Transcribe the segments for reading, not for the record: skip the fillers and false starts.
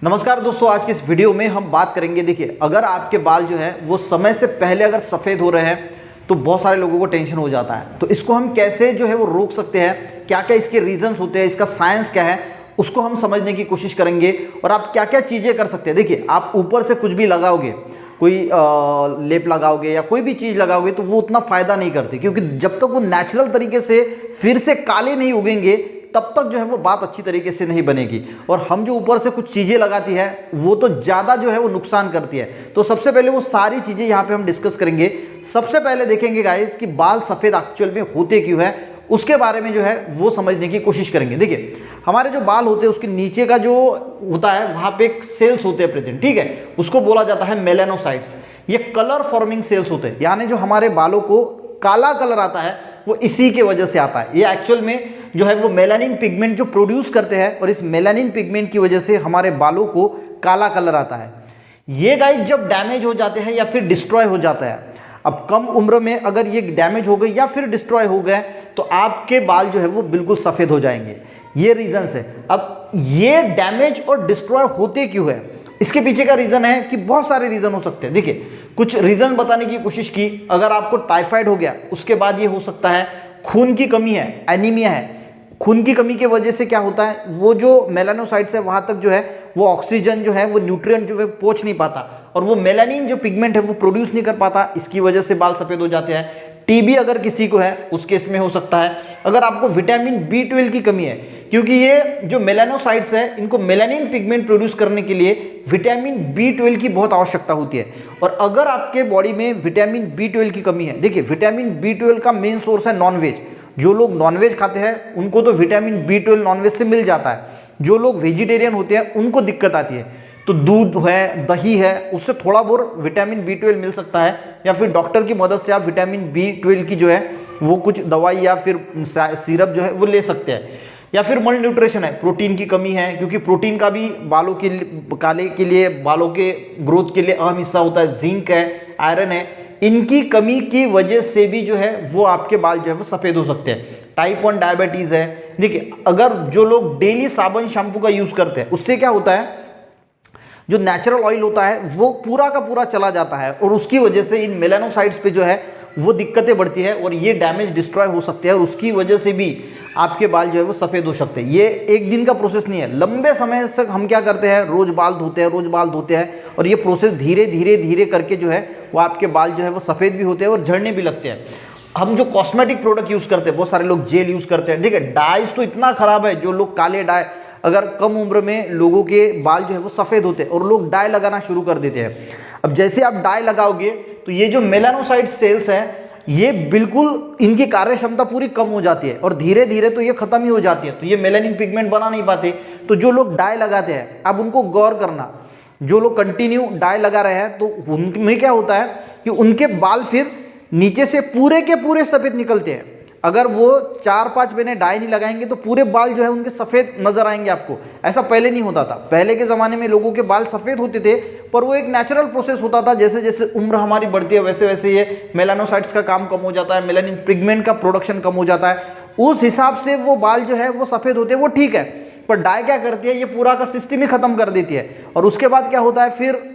नमस्कार दोस्तों, आज की इस वीडियो में हम बात करेंगे। देखिए, अगर आपके बाल जो है वो समय से पहले अगर सफ़ेद हो रहे हैं तो बहुत सारे लोगों को टेंशन हो जाता है। तो इसको हम कैसे जो है वो रोक सकते हैं, क्या क्या इसके रीजंस होते हैं, इसका साइंस क्या है, उसको हम समझने की कोशिश करेंगे और आप क्या क्या चीज़ें कर सकते हैं। देखिए, आप ऊपर से कुछ भी लगाओगे, कोई लेप लगाओगे या कोई भी चीज़ लगाओगे तो वो उतना फ़ायदा नहीं करती, क्योंकि जब तक वो नेचुरल तरीके से फिर से काले नहीं उगेंगे तब तक जो है वो बात अच्छी तरीके से नहीं बनेगी। और हम जो ऊपर से कुछ चीज़ें लगाती है वो तो ज़्यादा जो है वो नुकसान करती है। तो सबसे पहले वो सारी चीज़ें यहाँ पे हम डिस्कस करेंगे। सबसे पहले देखेंगे गाइस कि बाल सफ़ेद एक्चुअल में होते क्यों है, उसके बारे में जो है वो समझने की कोशिश करेंगे। देखिए, हमारे जो बाल होते हैं उसके नीचे का जो होता है वहाँ पे एक सेल्स होते हैं प्रेजेंट, ठीक है, उसको बोला जाता है मेलानोसाइट्स। ये कलर फॉर्मिंग सेल्स होते हैं, यानी जो हमारे बालों को काला कलर आता है वो इसी के वजह से आता है। ये एक्चुअल में जो है वो मेलानिन पिगमेंट जो प्रोड्यूस करते हैं और इस मेलानिन पिगमेंट की वजह से हमारे बालों को काला कलर आता है। ये गाइस जब डैमेज हो जाते हैं या फिर डिस्ट्रॉय हो जाता है, अब कम उम्र में अगर ये डैमेज हो गए या फिर डिस्ट्रॉय हो गए तो आपके बाल जो है वो बिल्कुल सफ़ेद हो जाएंगे। ये रीजंस है। अब ये डैमेज और डिस्ट्रॉय होते क्यों है, इसके पीछे का रीज़न है कि बहुत सारे रीज़न हो सकते हैं। देखिए, कुछ रीज़न बताने की कोशिश की। अगर आपको टाइफाइड हो गया उसके बाद ये हो सकता है खून की कमी है, एनीमिया है। खून की कमी की वजह से क्या होता है, वो जो मेलानोसाइट्स है वहाँ तक जो है वो ऑक्सीजन जो है वो न्यूट्रिएंट जो है पहुँच नहीं पाता और वो मेलानिन जो पिगमेंट है वो प्रोड्यूस नहीं कर पाता, इसकी वजह से बाल सफ़ेद हो जाते हैं। टीबी अगर किसी को है उस केस में हो सकता है। अगर आपको विटामिन B12 की कमी है, क्योंकि ये जो मेलानोसाइट्स है इनको मेलानिन पिगमेंट प्रोड्यूस करने के लिए विटामिन B12 की बहुत आवश्यकता होती है। और अगर आपके बॉडी में विटामिन B12 की कमी है, देखिए विटामिन B12 का मेन सोर्स है नॉनवेज। जो लोग नॉनवेज खाते हैं उनको तो विटामिन B12 नॉनवेज से मिल जाता है। जो लोग वेजिटेरियन होते हैं उनको दिक्कत आती है, तो दूध है, दही है, उससे थोड़ा बहुत विटामिन B12 मिल सकता है, या फिर डॉक्टर की मदद से आप विटामिन B12 की जो है वो कुछ दवाई या फिर सिरप जो है वो ले सकते हैं। या फिर मल न्यूट्रिशन है, प्रोटीन की कमी है, क्योंकि प्रोटीन का भी बालों के काले के लिए, बालों के ग्रोथ के लिए अहम हिस्सा होता है। जिंक है, आयरन है, इनकी कमी की वजह से भी जो है वो आपके बाल जो है वो सफ़ेद हो सकते हैं। टाइप 1 डायबिटीज़ है। देखिए, अगर जो लोग डेली साबुन शैम्पू का यूज़ करते हैं उससे क्या होता है, जो नेचुरल ऑयल होता है वो पूरा का पूरा चला जाता है और उसकी वजह से इन मेलानोसाइट्स पे जो है वो दिक्कतें बढ़ती है और ये डैमेज डिस्ट्रॉय हो सकते हैं और उसकी वजह से भी आपके बाल जो है वो सफ़ेद हो सकते हैं। ये एक दिन का प्रोसेस नहीं है, लंबे समय तक हम क्या करते हैं, रोज़ बाल धोते हैं, रोज़ बाल धोते हैं और ये प्रोसेस धीरे धीरे धीरे करके जो है वो आपके बाल जो है वो सफ़ेद भी होते हैं और झड़ने भी लगते हैं। हम जो कॉस्मेटिक प्रोडक्ट यूज़ करते हैं, बहुत सारे लोग जेल यूज़ करते हैं। देखिए, डाइज तो इतना ख़राब है, जो लोग काले डाई, अगर कम उम्र में लोगों के बाल जो है वो सफ़ेद होते हैं और लोग डाई लगाना शुरू कर देते हैं। अब जैसे आप डाई लगाओगे तो ये जो मेलानोसाइट सेल्स हैं ये बिल्कुल इनकी कार्य क्षमता पूरी कम हो जाती है और धीरे धीरे तो ये खत्म ही हो जाती है, तो ये मेलानिन पिगमेंट बना नहीं पाते। तो जो लोग डाई लगाते हैं, अब उनको गौर करना, जो लोग कंटिन्यू डाई लगा रहे हैं तो उनमें क्या होता है कि उनके बाल फिर नीचे से पूरे के पूरे सफ़ेद निकलते हैं। अगर वो 4-5 महीने डाई नहीं लगाएंगे तो पूरे बाल जो है उनके सफ़ेद नजर आएंगे आपको। ऐसा पहले नहीं होता था। पहले के ज़माने में लोगों के बाल सफ़ेद होते थे, पर वो एक नेचुरल प्रोसेस होता था। जैसे जैसे उम्र हमारी बढ़ती है वैसे वैसे ये मेलानोसाइट्स का काम कम हो जाता है, मेलानिन पिगमेंट का प्रोडक्शन कम हो जाता है, उस हिसाब से वो बाल जो है वो सफ़ेद होते हैं। वो ठीक है, पर डाई क्या करती है, ये पूरा का सिस्टम ही खत्म कर देती है और उसके बाद क्या होता है, फिर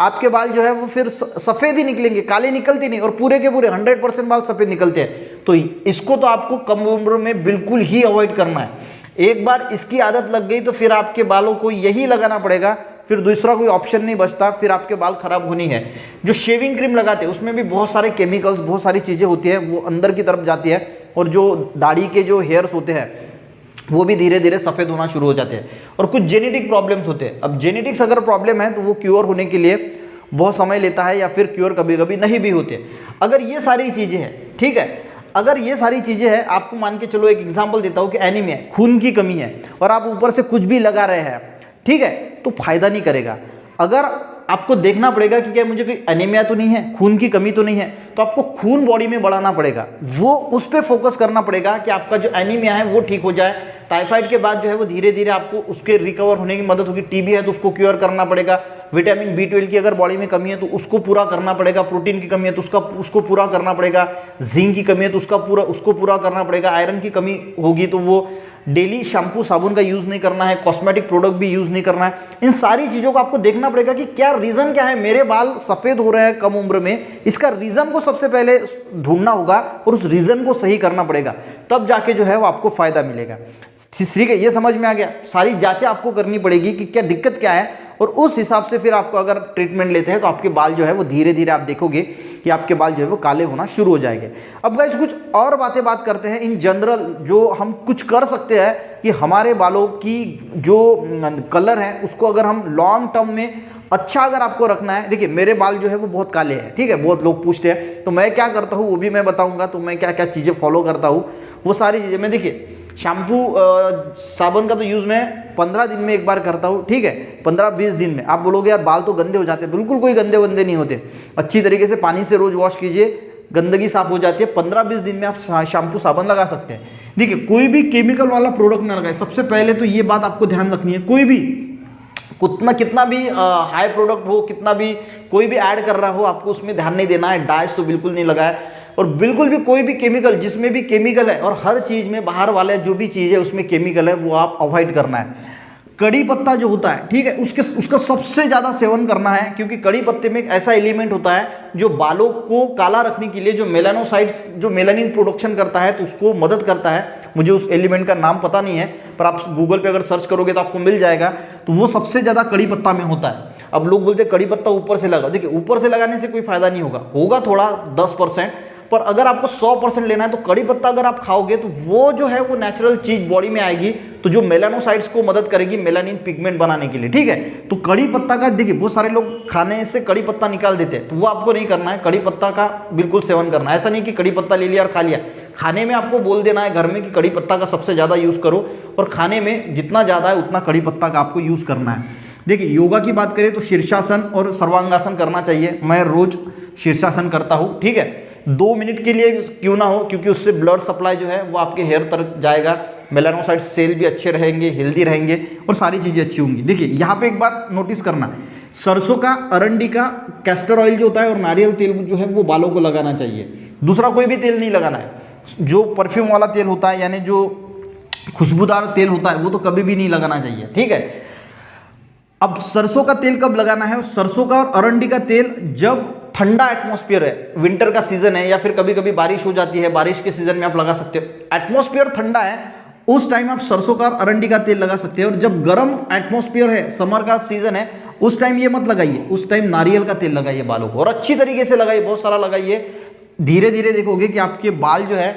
आपके बाल जो है वो फिर सफ़ेद ही निकलेंगे, काले निकलते नहीं और पूरे के पूरे 100% बाल सफ़ेद निकलते हैं। तो इसको तो आपको कम उम्र में बिल्कुल ही अवॉइड करना है। एक बार इसकी आदत लग गई तो फिर आपके बालों को यही लगाना पड़ेगा, फिर दूसरा कोई ऑप्शन नहीं बचता, फिर आपके बाल खराब होनी है। जो शेविंग क्रीम लगाते हैं उसमें भी बहुत सारे केमिकल्स, बहुत सारी चीज़ें होती है, वो अंदर की तरफ जाती है और जो दाढ़ी के जो हेयर्स होते हैं वो भी धीरे धीरे सफ़ेद होना शुरू हो जाते हैं। और कुछ जेनेटिक प्रॉब्लम्स होते हैं। अब जेनेटिक्स अगर प्रॉब्लम है तो वो क्योर होने के लिए बहुत समय लेता है या फिर क्योर कभी कभी नहीं भी होते। अगर ये सारी चीज़ें हैं, ठीक है, अगर ये सारी चीज़ें हैं, आपको मान के चलो एक एग्जांपल देता हूँ कि एनीमिया, खून की कमी है और आप ऊपर से कुछ भी लगा रहे हैं, ठीक है, तो फायदा नहीं करेगा। अगर आपको देखना पड़ेगा कि क्या मुझे कोई एनीमिया तो नहीं है, खून की कमी तो नहीं है, तो आपको खून बॉडी में बढ़ाना पड़ेगा, वो उस पर फोकस करना पड़ेगा कि आपका जो एनीमिया है वो ठीक हो जाए। टाइफाइड के बाद जो है वो धीरे धीरे आपको उसके रिकवर होने की मदद होगी। टीबी है तो उसको क्योर करना पड़ेगा। विटामिन B12 की अगर बॉडी में कमी है तो उसको पूरा करना पड़ेगा। प्रोटीन की कमी है तो उसको पूरा करना पड़ेगा। जिंक की कमी है तो उसको पूरा करना पड़ेगा। आयरन की कमी होगी तो वो डेली शैम्पू साबुन का यूज़ नहीं करना है, कॉस्मेटिक प्रोडक्ट भी यूज़ नहीं करना है। इन सारी चीज़ों को आपको देखना पड़ेगा कि क्या रीज़न क्या है, मेरे बाल सफ़ेद हो रहे हैं कम उम्र में, इसका रीज़न को सबसे पहले ढूंढना होगा और उस रीज़न को सही करना पड़ेगा, तब जाके जो है वो आपको फ़ायदा मिलेगा। ठीक है, ये समझ में आ गया। सारी जांचें आपको करनी पड़ेगी कि क्या दिक्कत क्या है, और उस हिसाब से फिर आपको अगर ट्रीटमेंट लेते हैं तो आपके बाल जो है वो धीरे धीरे आप देखोगे कि आपके बाल जो है वो काले होना शुरू हो जाएंगे। अब गाइस कुछ और बात करते हैं इन जनरल, जो हम कुछ कर सकते हैं कि हमारे बालों की जो कलर है उसको अगर हम लॉन्ग टर्म में अच्छा अगर आपको रखना है। देखिए मेरे बाल जो है वो बहुत काले हैं, ठीक है, बहुत लोग पूछते हैं, तो मैं क्या करता हूँ वो भी मैं बताऊंगा। तो मैं क्या क्या चीज़ें फॉलो करता हूँ वो सारी चीज़ें मैं, देखिए शैम्पू साबुन का तो यूज़ मैं 15 दिन में एक बार करता हूँ, ठीक है, 15-20 दिन में। आप बोलोगे यार बाल तो गंदे हो जाते हैं, बिल्कुल कोई गंदे वंदे नहीं होते। अच्छी तरीके से पानी से रोज़ वॉश कीजिए, गंदगी साफ हो जाती है। 15-20 दिन में आप शैम्पू साबुन लगा सकते हैं। देखिए कोई भी केमिकल वाला प्रोडक्ट ना लगाए, सबसे पहले तो ये बात आपको ध्यान रखनी है। कोई भी कितना भी हाई प्रोडक्ट हो, कितना भी कोई भी ऐड कर रहा हो, आपको उसमें ध्यान नहीं देना है। डाइस तो बिल्कुल नहीं लगाए, और बिल्कुल भी कोई भी केमिकल, जिसमें भी केमिकल है, और हर चीज़ में बाहर वाले जो भी चीज़ है उसमें केमिकल है, वो आप अवॉइड करना है। कड़ी पत्ता जो होता है, ठीक है, उसका सबसे ज़्यादा सेवन करना है, क्योंकि कड़ी पत्ते में एक ऐसा एलिमेंट होता है जो बालों को काला रखने के लिए, जो मेलानोसाइट्स, जो मेलानिन प्रोडक्शन करता है, तो उसको मदद करता है। मुझे उस एलिमेंट का नाम पता नहीं है, पर आप गूगल पे अगर सर्च करोगे तो आपको मिल जाएगा। तो वो सबसे ज़्यादा कड़ी पत्ता में होता है। अब लोग बोलते हैं कड़ी पत्ता ऊपर से लगाओ, देखिए ऊपर से लगाने से कोई फायदा नहीं होगा थोड़ा 10%, पर अगर आपको 100% लेना है तो कड़ी पत्ता अगर आप खाओगे तो वो जो है वो नेचुरल चीज बॉडी में आएगी, तो जो मेलानोसाइट्स को मदद करेगी मेलानिन पिगमेंट बनाने के लिए, ठीक है। तो कड़ी पत्ता का देखिए बहुत सारे लोग खाने से कड़ी पत्ता निकाल देते हैं, तो वो आपको नहीं करना है। कड़ी पत्ता का बिल्कुल सेवन करना है। ऐसा नहीं कि कड़ी पत्ता ले लिया और खा लिया, खाने में आपको बोल देना है घर में कि कड़ी पत्ता का सबसे ज़्यादा यूज़ करो, और खाने में जितना ज़्यादा है उतना कड़ी पत्ता का आपको यूज़ करना है। देखिए योगा की बात करें तो शीर्षासन और सर्वांगासन करना चाहिए। मैं रोज शीर्षासन करता हूँ, ठीक है, 2 मिनट के लिए क्यों ना हो, क्योंकि उससे ब्लड सप्लाई जो है वो आपके हेयर तक जाएगा, मेलानोसाइट सेल भी अच्छे रहेंगे, हेल्दी रहेंगे, और सारी चीज़ें अच्छी होंगी। देखिए यहाँ पे एक बात नोटिस करना, सरसों का, अरंडी का, कैस्टर ऑयल जो होता है और नारियल तेल जो है वो बालों को लगाना चाहिए। दूसरा कोई भी तेल नहीं लगाना है। जो परफ्यूम वाला तेल होता है, यानी जो खुशबूदार तेल होता है, वो तो कभी भी नहीं लगाना चाहिए, ठीक है। अब सरसों का तेल कब लगाना है? सरसों का और अरंडी का तेल जब ठंडा एटमॉस्फेयर है, विंटर का सीजन है, या फिर कभी कभी बारिश हो जाती है, बारिश के सीजन में आप लगा सकते हो। एटमॉस्फेयर ठंडा है उस टाइम आप सरसों का और अरंडी का तेल लगा सकते हो, और जब गर्म एटमॉस्फेयर है, समर का सीजन है, उस टाइम ये मत लगाइए, उस टाइम नारियल का तेल लगाइए बालों को, और अच्छी तरीके से लगाइए, बहुत सारा लगाइए। धीरे धीरे देखोगे कि आपके बाल जो है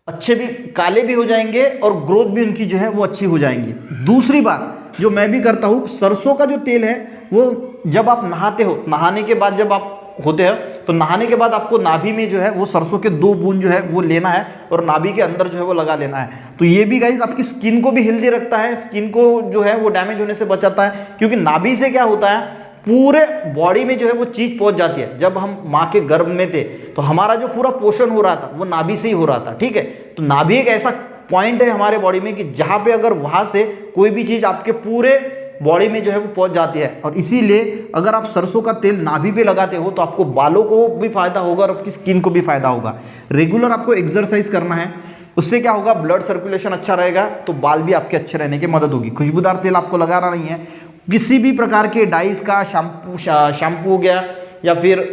अच्छे भी, काले भी हो जाएंगे, और ग्रोथ भी उनकी जो है वो अच्छी हो जाएंगी। दूसरी बात जो मैं भी करता हूँ, सरसों का जो तेल है वो जब आप नहाते हो, नहाने के बाद जब आप होते हैं, तो नहाने के बाद आपको नाभि में जो है वो सरसों के 2 बूंद जो है वो लेना है, और नाभि के अंदर जो है वो लगा लेना है। तो ये भी गाइस आपकी स्किन को भी हेल्दी रखता है, स्किन को जो है वो डैमेज होने से बचाता है, क्योंकि नाभि से क्या होता है, पूरे बॉडी में जो है वो चीज पहुंच जाती है। जब हम माँ के गर्भ में थे तो हमारा जो पूरा पोषण हो रहा था वो नाभि से ही हो रहा था, ठीक है। तो नाभि एक ऐसा पॉइंट है हमारे बॉडी में कि जहां पे अगर वहां से कोई भी चीज आपके पूरे बॉडी में जो है वो पहुंच जाती है, और इसीलिए अगर आप सरसों का तेल नाभि पे लगाते हो तो आपको बालों को भी फायदा होगा और आपकी स्किन को भी फायदा होगा। रेगुलर आपको एक्सरसाइज करना है, उससे क्या होगा, ब्लड सर्कुलेशन अच्छा रहेगा, तो बाल भी आपके अच्छे रहने की मदद होगी। खुशबूदार तेल आपको लगाना नहीं है, किसी भी प्रकार के डाइस का, शैम्पू हो गया, या फिर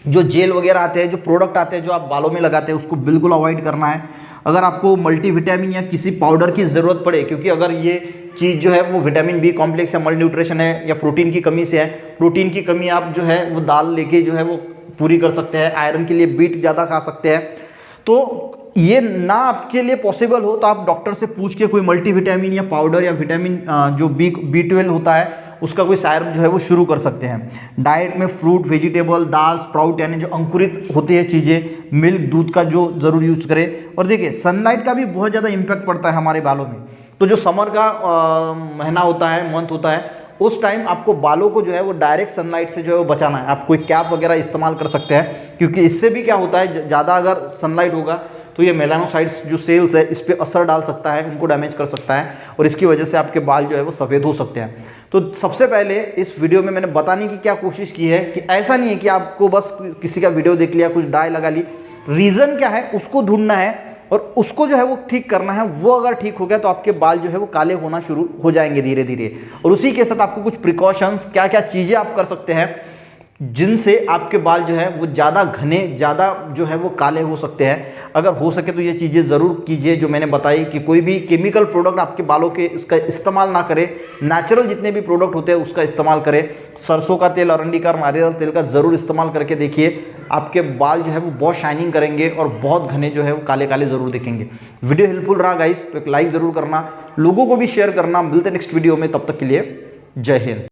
जो जेल वगैरह आते हैं, जो प्रोडक्ट आते हैं जो आप बालों में लगाते हैं, उसको बिल्कुल अवॉइड करना है। अगर आपको मल्टीविटामिन या किसी पाउडर की ज़रूरत पड़े, क्योंकि अगर ये चीज़ जो है वो विटामिन बी कॉम्प्लेक्स या मल्टीन्यूट्रिशन है, या प्रोटीन की कमी से है, प्रोटीन की कमी आप जो है वो दाल लेके जो है वो पूरी कर सकते हैं। आयरन के लिए बीट ज़्यादा खा सकते हैं। तो ये ना आपके लिए पॉसिबल हो तो आप डॉक्टर से पूछ के कोई मल्टीविटामिन या पाउडर या विटामिन जो B12 होता है उसका कोई सायरप जो है वो शुरू कर सकते हैं। डाइट में फ्रूट, वेजिटेबल, दाल, स्प्राउट, यानी जो अंकुरित होती है चीज़ें, मिल्क, दूध का जो ज़रूर यूज करें। और देखिए सनलाइट का भी बहुत ज़्यादा इम्पैक्ट पड़ता है हमारे बालों में। तो जो समर का महीना होता है, मंथ होता है, उस टाइम आपको बालों को जो है वो डायरेक्ट सनलाइट से जो है वो बचाना है। आप कोई कैप वगैरह इस्तेमाल कर सकते हैं, क्योंकि इससे भी क्या होता है, ज़्यादा अगर सनलाइट होगा तो ये मेलानोसाइट्स जो सेल्स है इस पर असर डाल सकता है, उनको डैमेज कर सकता है, और इसकी वजह से आपके बाल जो है वो सफ़ेद हो सकते हैं। तो सबसे पहले इस वीडियो में मैंने बताने की क्या कोशिश की है कि ऐसा नहीं है कि आपको बस किसी का वीडियो देख लिया, कुछ डाई लगा ली, रीज़न क्या है उसको ढूंढना है, और उसको जो है वो ठीक करना है। वो अगर ठीक हो गया तो आपके बाल जो है वो काले होना शुरू हो जाएंगे धीरे धीरे। और उसी के साथ आपको कुछ प्रिकॉशंस, क्या क्या चीज़ें आप कर सकते हैं जिनसे आपके बाल जो है वो ज़्यादा घने, ज़्यादा जो है वो काले हो सकते हैं। अगर हो सके तो ये चीज़ें ज़रूर कीजिए जो मैंने बताई, कि कोई भी केमिकल प्रोडक्ट आपके बालों के इसका इस्तेमाल ना करें, नेचुरल जितने भी प्रोडक्ट होते हैं उसका इस्तेमाल करें। सरसों का तेल, अरंडी का, नारियल तेल का ज़रूर इस्तेमाल करके देखिए, आपके बाल जो है वो बहुत शाइनिंग करेंगे और बहुत घने जो है वो काले काले ज़रूर दिखेंगे। वीडियो हेल्पफुल रहा गाइस तो एक लाइक ज़रूर करना, लोगों को भी शेयर करना। मिलते हैं नेक्स्ट वीडियो में, तब तक के लिए जय हिंद।